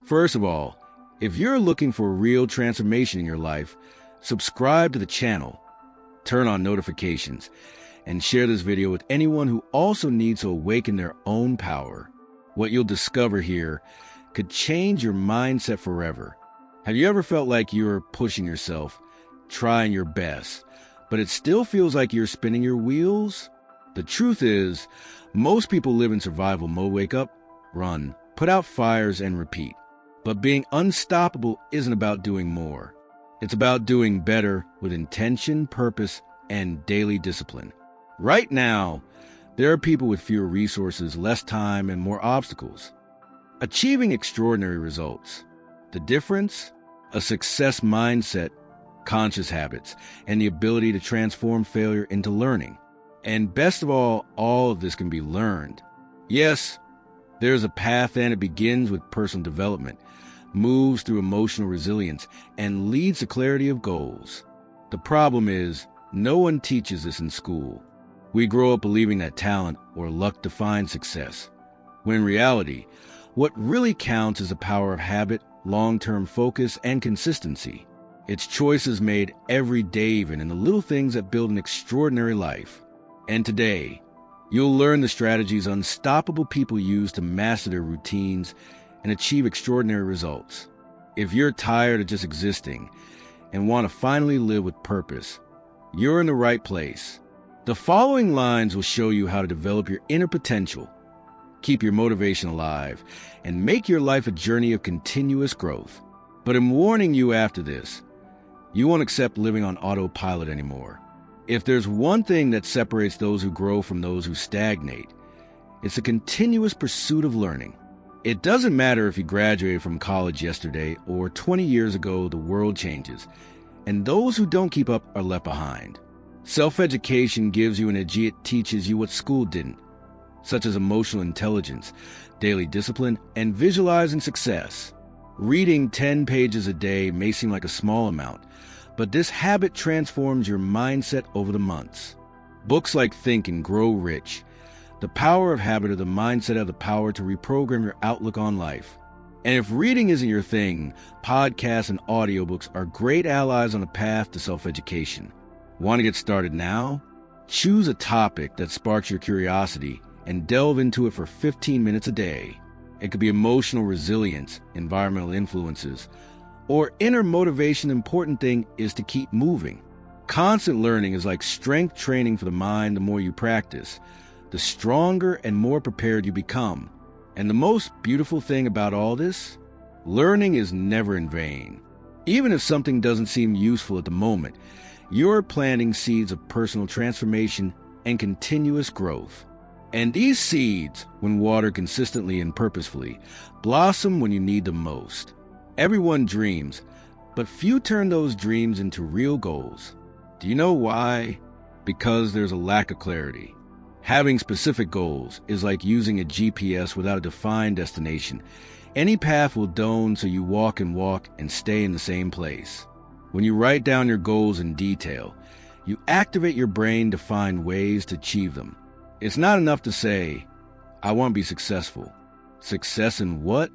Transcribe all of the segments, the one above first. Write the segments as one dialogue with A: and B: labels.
A: First of all, if you're looking for real transformation in your life, subscribe to the channel, turn on notifications, and share this video with anyone who also needs to awaken their own power. What you'll discover here could change your mindset forever. Have you ever felt like you're pushing yourself, trying your best, but it still feels like you're spinning your wheels? The truth is, most people live in survival mode. Wake up, run, put out fires, and repeat. But being unstoppable isn't about doing more. It's about doing better with intention, purpose, and daily discipline. Right now, there are people with fewer resources, less time, and more obstacles, achieving extraordinary results. The difference? A success mindset, conscious habits, and the ability to transform failure into learning. And best of all of this can be learned. Yes, there's a path, and it begins with personal development, moves through emotional resilience, and leads to clarity of goals. The problem is, no one teaches this in school. We grow up believing that talent or luck defines success, when in reality, what really counts is the power of habit, long-term focus, and consistency. It's choices made every day, even in the little things that build an extraordinary life. And today, you'll learn the strategies unstoppable people use to master their routines and achieve extraordinary results. If you're tired of just existing and want to finally live with purpose, you're in the right place. The following lines will show you how to develop your inner potential, keep your motivation alive, and make your life a journey of continuous growth. But I'm warning you after this, you won't accept living on autopilot anymore. If there's one thing that separates those who grow from those who stagnate, it's a continuous pursuit of learning. It doesn't matter if you graduated from college yesterday or 20 years ago. The world changes, and those who don't keep up are left behind. Self-education gives you an edge. It teaches you what school didn't, such as emotional intelligence, daily discipline, and visualizing success. Reading 10 pages a day may seem like a small amount, but this habit transforms your mindset over the months. Books like Think and Grow Rich, The Power of Habit, or The Mindset, have the power to reprogram your outlook on life. And if reading isn't your thing, podcasts and audiobooks are great allies on the path to self-education. Want to get started now? Choose a topic that sparks your curiosity and delve into it for 15 minutes a day. It could be emotional resilience, environmental influences, or inner motivation. The important thing is to keep moving. Constant learning is like strength training for the mind. The more you practice, the stronger and more prepared you become. And the most beautiful thing about all this, learning is never in vain. Even if something doesn't seem useful at the moment, you're planting seeds of personal transformation and continuous growth. And these seeds, when watered consistently and purposefully, blossom when you need them most. Everyone dreams, but few turn those dreams into real goals. Do you know why? Because there's a lack of clarity. Having specific goals is like using a GPS without a defined destination. Any path will dawn, so you walk and stay in the same place. When you write down your goals in detail, you activate your brain to find ways to achieve them. It's not enough to say, I want to be successful. Success in what?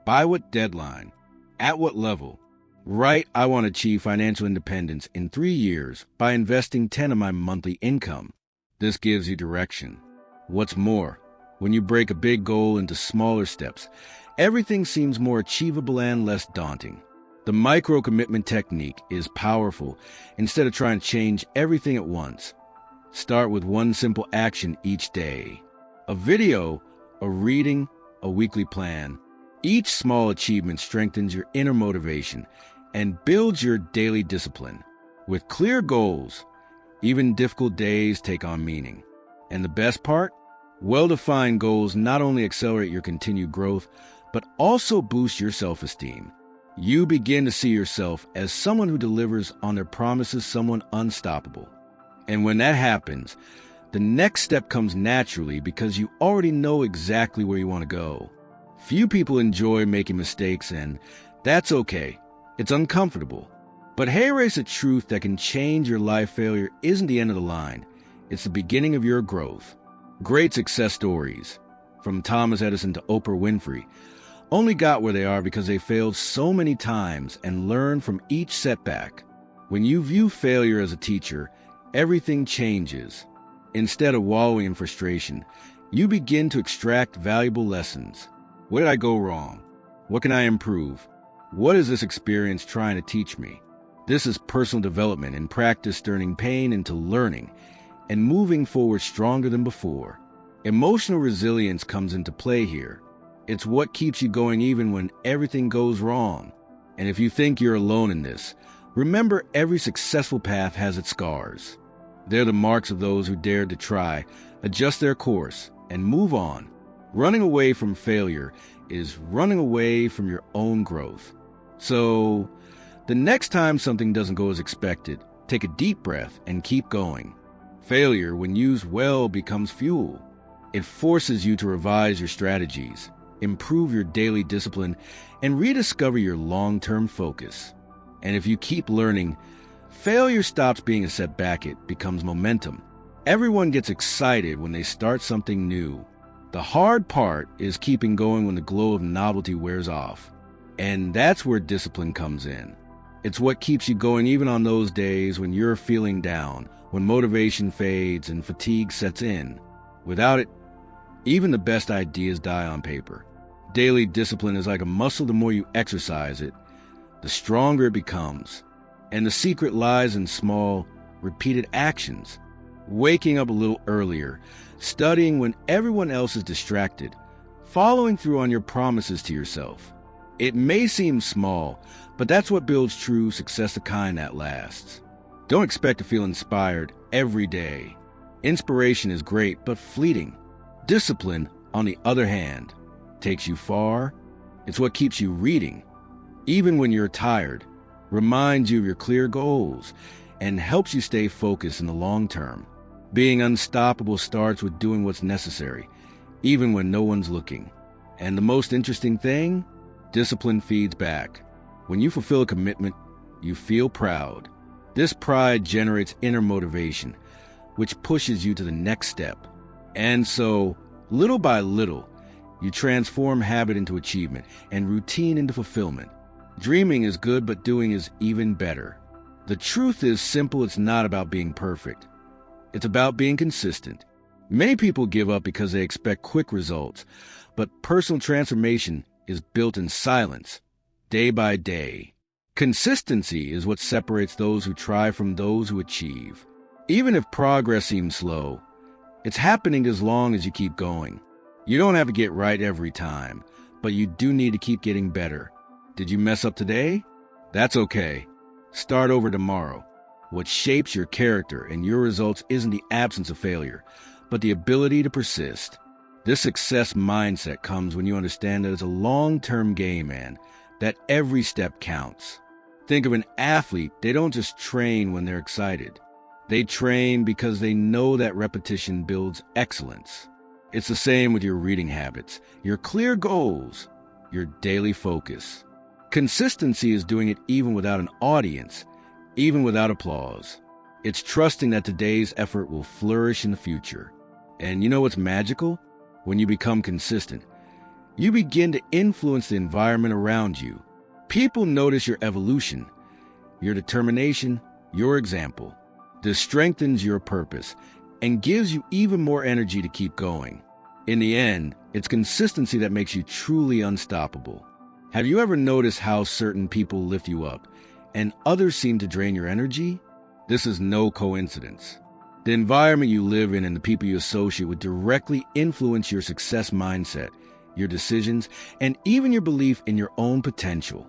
A: By what deadline? At what level? Write, I want to achieve financial independence in 3 years by investing 10 of my monthly income. This gives you direction. What's more, when you break a big goal into smaller steps, everything seems more achievable and less daunting. The micro-commitment technique is powerful. Instead of trying to change everything at once, start with one simple action each day. A video, a reading, a weekly plan. Each small achievement strengthens your inner motivation and builds your daily discipline. With clear goals, even difficult days take on meaning. And the best part? Well-defined goals not only accelerate your continued growth, but also boost your self-esteem. You begin to see yourself as someone who delivers on their promises, someone unstoppable. And when that happens, the next step comes naturally because you already know exactly where you want to go. Few people enjoy making mistakes, and that's okay. It's uncomfortable. But hey, race a truth that can change your life. Failure isn't the end of the line. It's the beginning of your growth. Great success stories, from Thomas Edison to Oprah Winfrey, only got where they are because they failed so many times and learned from each setback. When you view failure as a teacher, everything changes. Instead of wallowing in frustration, you begin to extract valuable lessons. Where did I go wrong? What can I improve? What is this experience trying to teach me? This is personal development in practice, turning pain into learning and moving forward stronger than before. Emotional resilience comes into play here. It's what keeps you going even when everything goes wrong. And if you think you're alone in this, remember every successful path has its scars. They're the marks of those who dared to try, adjust their course, and move on. Running away from failure is running away from your own growth. So, the next time something doesn't go as expected, take a deep breath and keep going. Failure, when used well, becomes fuel. It forces you to revise your strategies, improve your daily discipline, and rediscover your long-term focus. And if you keep learning, failure stops being a setback, it becomes momentum. Everyone gets excited when they start something new. The hard part is keeping going when the glow of novelty wears off. And that's where discipline comes in. It's what keeps you going even on those days when you're feeling down, when motivation fades and fatigue sets in. Without it, even the best ideas die on paper. Daily discipline is like a muscle. The more you exercise it, the stronger it becomes. And the secret lies in small, repeated actions. Waking up a little earlier, studying when everyone else is distracted, following through on your promises to yourself. It may seem small, but that's what builds true success, the kind that lasts. Don't expect to feel inspired every day. Inspiration is great, but fleeting. Discipline, on the other hand, takes you far. It's what keeps you reading, even when you're tired, reminds you of your clear goals, and helps you stay focused in the long term. Being unstoppable starts with doing what's necessary, even when no one's looking. And the most interesting thing? Discipline feeds back. When you fulfill a commitment, you feel proud. This pride generates inner motivation, which pushes you to the next step. And so, little by little, you transform habit into achievement and routine into fulfillment. Dreaming is good, but doing is even better. The truth is simple. It's not about being perfect. It's about being consistent. Many people give up because they expect quick results, but personal transformation is built in silence, day by day. Consistency is what separates those who try from those who achieve. Even if progress seems slow, it's happening as long as you keep going. You don't have to get right every time, but you do need to keep getting better. Did you mess up today? That's okay. Start over tomorrow. What shapes your character and your results isn't the absence of failure, but the ability to persist. This success mindset comes when you understand that it's a long-term game, man, that every step counts. Think of an athlete. They don't just train when they're excited. They train because they know that repetition builds excellence. It's the same with your reading habits, your clear goals, your daily focus. Consistency is doing it even without an audience, even without applause. It's trusting that today's effort will flourish in the future. And you know what's magical? When you become consistent, you begin to influence the environment around you. People notice your evolution, your determination, your example. This strengthens your purpose and gives you even more energy to keep going. In the end, it's consistency that makes you truly unstoppable. Have you ever noticed how certain people lift you up and others seem to drain your energy? This is no coincidence. The environment you live in and the people you associate with directly influence your success mindset, your decisions, and even your belief in your own potential.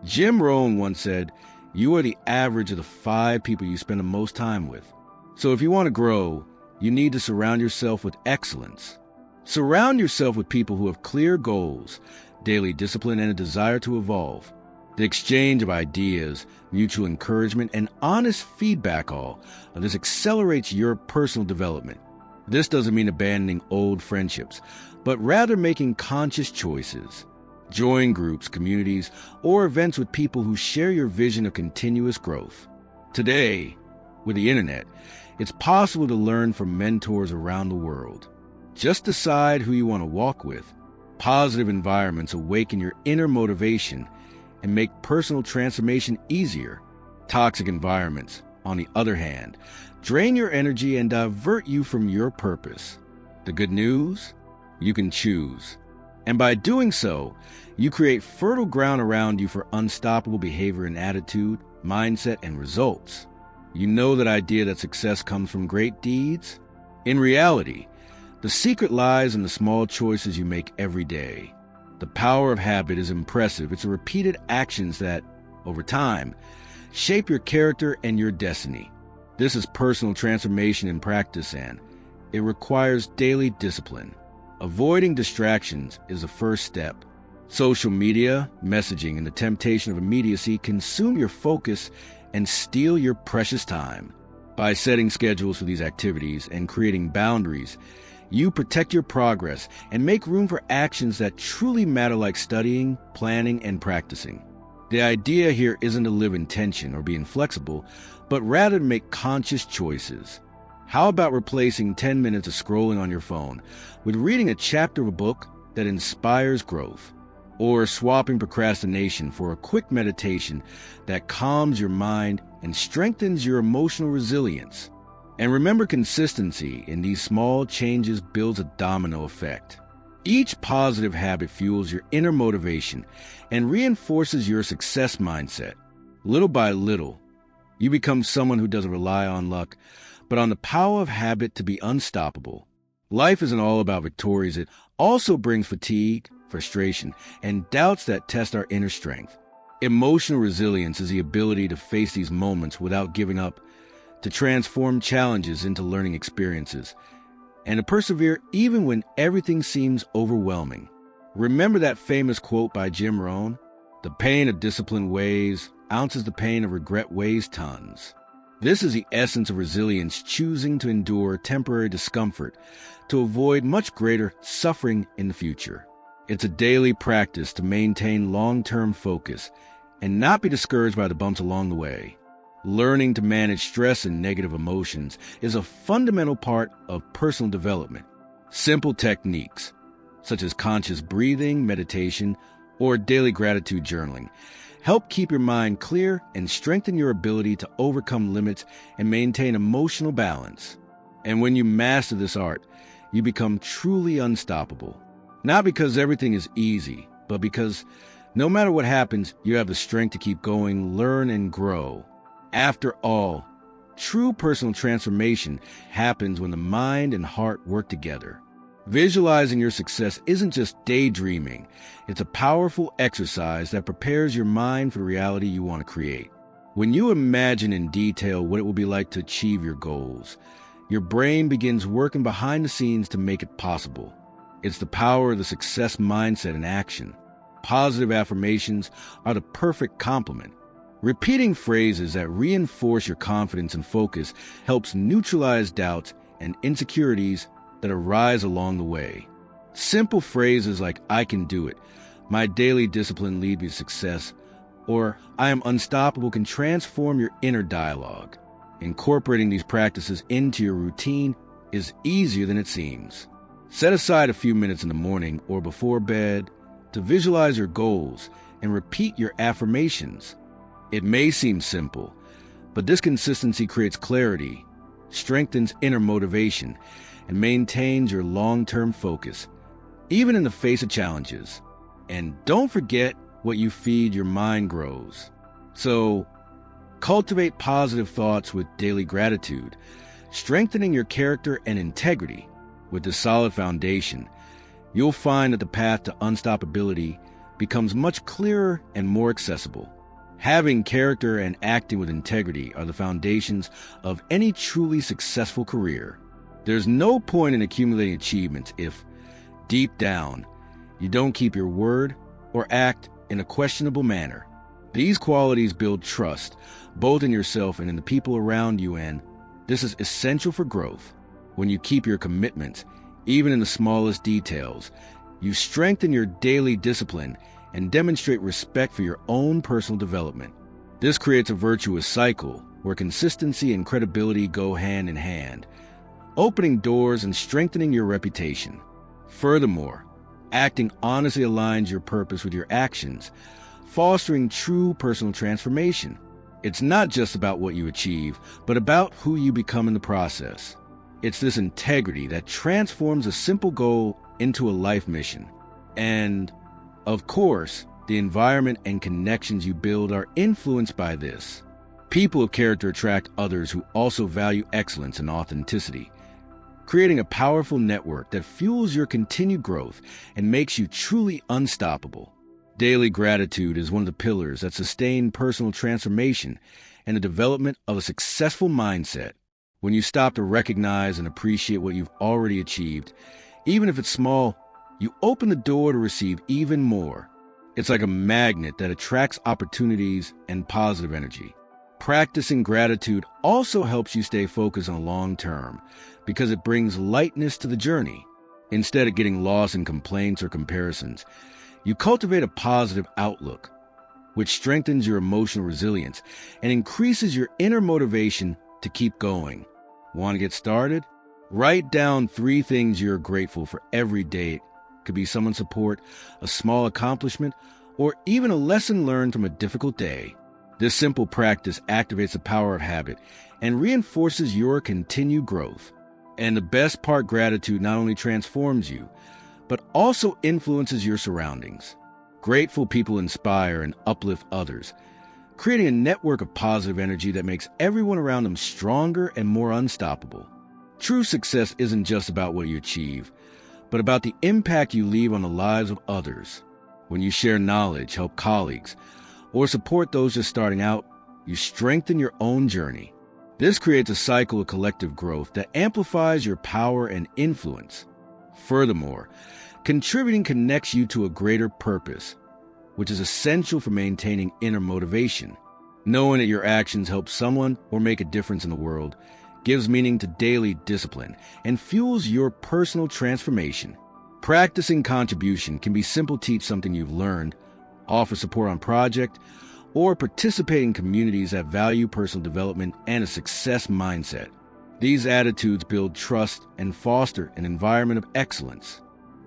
A: Jim Rohn once said, "You are the average of the 5 people you spend the most time with." So if you want to grow, you need to surround yourself with excellence. Surround yourself with people who have clear goals, daily discipline, and a desire to evolve. The exchange of ideas, mutual encouragement, and honest feedback, all of this accelerates your personal development. This doesn't mean abandoning old friendships, but rather making conscious choices. Join groups, communities, or events with people who share your vision of continuous growth. Today, with the internet, it's possible to learn from mentors around the world. Just decide who you want to walk with Positive environments awaken your inner motivation and make personal transformation easier. Toxic environments, on the other hand, drain your energy and divert you from your purpose. The good news? You can choose. And by doing so, you create fertile ground around you for unstoppable behavior and attitude, mindset, and results. You know that idea that success comes from great deeds? In reality, the secret lies in the small choices you make every day. The power of habit is impressive. It's the repeated actions that, over time, shape your character and your destiny. This is personal transformation in practice, and it requires daily discipline. Avoiding distractions is the first step. Social media, messaging, and the temptation of immediacy consume your focus and steal your precious time. By setting schedules for these activities and creating boundaries, you protect your progress and make room for actions that truly matter, like studying, planning, and practicing. The idea here isn't to live in tension or be inflexible, but rather to make conscious choices. How about replacing 10 minutes of scrolling on your phone with reading a chapter of a book that inspires growth? Or swapping procrastination for a quick meditation that calms your mind and strengthens your emotional resilience? And remember, consistency in these small changes builds a domino effect. Each positive habit fuels your inner motivation and reinforces your success mindset. Little by little, you become someone who doesn't rely on luck, but on the power of habit to be unstoppable. Life isn't all about victories. It also brings fatigue, frustration, and doubts that test our inner strength. Emotional resilience is the ability to face these moments without giving up, to transform challenges into learning experiences, and to persevere even when everything seems overwhelming. Remember that famous quote by Jim Rohn? "The pain of discipline weighs ounces, the pain of regret weighs tons." This is the essence of resilience, choosing to endure temporary discomfort to avoid much greater suffering in the future. It's a daily practice to maintain long-term focus and not be discouraged by the bumps along the way. Learning to manage stress and negative emotions is a fundamental part of personal development. Simple techniques, such as conscious breathing, meditation, or daily gratitude journaling, help keep your mind clear and strengthen your ability to overcome limits and maintain emotional balance. And when you master this art, you become truly unstoppable. Not because everything is easy, but because no matter what happens, you have the strength to keep going, learn, and grow. After all, true personal transformation happens when the mind and heart work together. Visualizing your success isn't just daydreaming. It's a powerful exercise that prepares your mind for the reality you want to create. When you imagine in detail what it will be like to achieve your goals, your brain begins working behind the scenes to make it possible. It's the power of the success mindset in action. Positive affirmations are the perfect complement. Repeating phrases that reinforce your confidence and focus helps neutralize doubts and insecurities that arise along the way. Simple phrases like "I can do it," "My daily discipline leads me to success," or "I am unstoppable" can transform your inner dialogue. Incorporating these practices into your routine is easier than it seems. Set aside a few minutes in the morning or before bed to visualize your goals and repeat your affirmations. It may seem simple, but this consistency creates clarity, strengthens inner motivation, and maintains your long-term focus, even in the face of challenges. And don't forget, what you feed your mind grows. So, cultivate positive thoughts with daily gratitude, strengthening your character and integrity. With this solid foundation, you'll find that the path to unstoppability becomes much clearer and more accessible. Having character and acting with integrity are the foundations of any truly successful career. There's no point in accumulating achievements if, deep down, you don't keep your word or act in a questionable manner. These qualities build trust, both in yourself and in the people around you, and this is essential for growth. When you keep your commitments, even in the smallest details, you strengthen your daily discipline and demonstrate respect for your own personal development. This creates a virtuous cycle where consistency and credibility go hand in hand, opening doors and strengthening your reputation. Furthermore, Acting honestly aligns your purpose with your actions, fostering true personal transformation. It's not just about what you achieve, but about who you become in the process. It's this integrity that transforms a simple goal into a life mission. And, of course, the environment and connections you build are influenced by this. People of character attract others who also value excellence and authenticity, creating a powerful network that fuels your continued growth and makes you truly unstoppable. Daily gratitude is one of the pillars that sustain personal transformation and the development of a successful mindset. When you stop to recognize and appreciate what you've already achieved, even if it's small, you open the door to receive even more. It's like a magnet that attracts opportunities and positive energy. Practicing gratitude also helps you stay focused on the long term because it brings lightness to the journey. Instead of getting lost in complaints or comparisons, you cultivate a positive outlook, which strengthens your emotional resilience and increases your inner motivation to keep going. Want to get started? Write down 3 things you're grateful for every day. It could be someone's support, a small accomplishment, or even a lesson learned from a difficult day. This simple practice activates the power of habit and reinforces your continued growth. And the best part, gratitude not only transforms you, but also influences your surroundings. Grateful people inspire and uplift others, creating a network of positive energy that makes everyone around them stronger and more unstoppable. True success isn't just about what you achieve, but about the impact you leave on the lives of others. When you share knowledge, help colleagues, or support those just starting out, you strengthen your own journey. This creates a cycle of collective growth that amplifies your power and influence. Furthermore, contributing connects you to a greater purpose, which is essential for maintaining inner motivation. Knowing that your actions help someone or make a difference in the world gives meaning to daily discipline and fuels your personal transformation. Practicing contribution can be simple: teach something you've learned, offer support on project, or participate in communities that value personal development and a success mindset. These attitudes build trust and foster an environment of excellence.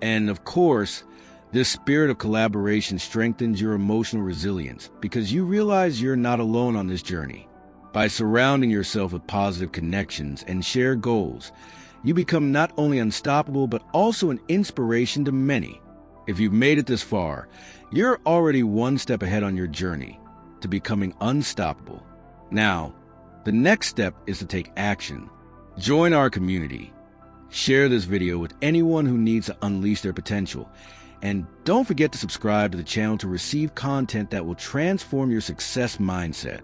A: And of course, this spirit of collaboration strengthens your emotional resilience because you realize you're not alone on this journey. By surrounding yourself with positive connections and shared goals, you become not only unstoppable but also an inspiration to many. If you've made it this far, you're already one step ahead on your journey to becoming unstoppable. Now, the next step is to take action. Join our community. Share this video with anyone who needs to unleash their potential. And don't forget to subscribe to the channel to receive content that will transform your success mindset.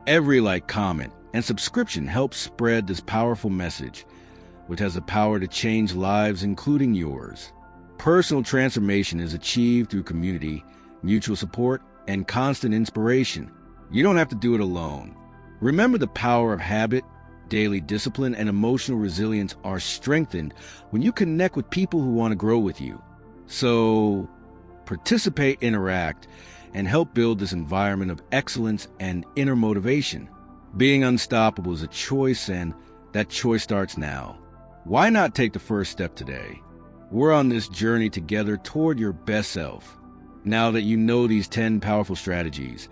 A: Every like, comment, and subscription helps spread this powerful message, which has the power to change lives, including yours. Personal transformation is achieved through community, mutual support, and constant inspiration. You don't have to do it alone. Remember, the power of habit, daily discipline, and emotional resilience are strengthened when you connect with people who want to grow with you. So, participate, interact, and help build this environment of excellence and inner motivation. Being unstoppable is a choice, and that choice starts now. Why not take the first step today? We're on this journey together toward your best self. Now that you know these 10 powerful strategies,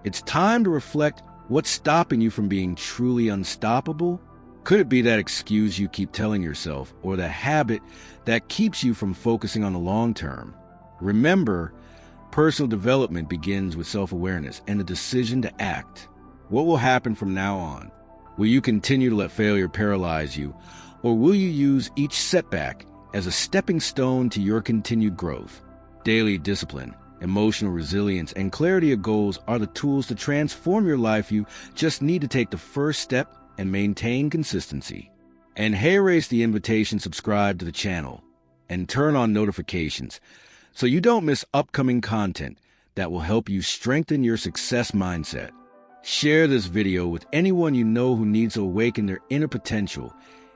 A: it's time to reflect: what's stopping you from being truly unstoppable? Could it be that excuse you keep telling yourself, or the habit that keeps you from focusing on the long term? Remember, personal development begins with self-awareness and the decision to act. What will happen from now on? Will you continue to let failure paralyze you, or will you use each setback as a stepping stone to your continued growth? Daily discipline, emotional resilience, and clarity of goals are the tools to transform your life. You just need to take the first step and maintain consistency. And hey, raise the invitation, subscribe to the channel, and turn on notifications so you don't miss upcoming content that will help you strengthen your success mindset. Share this video with anyone you know who needs to awaken their inner potential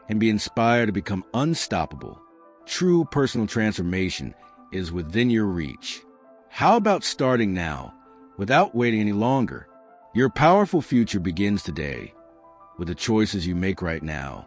A: and be inspired to become unstoppable. True personal transformation is within your reach. How about starting now, without waiting any longer? Your powerful future begins today with the choices you make right now.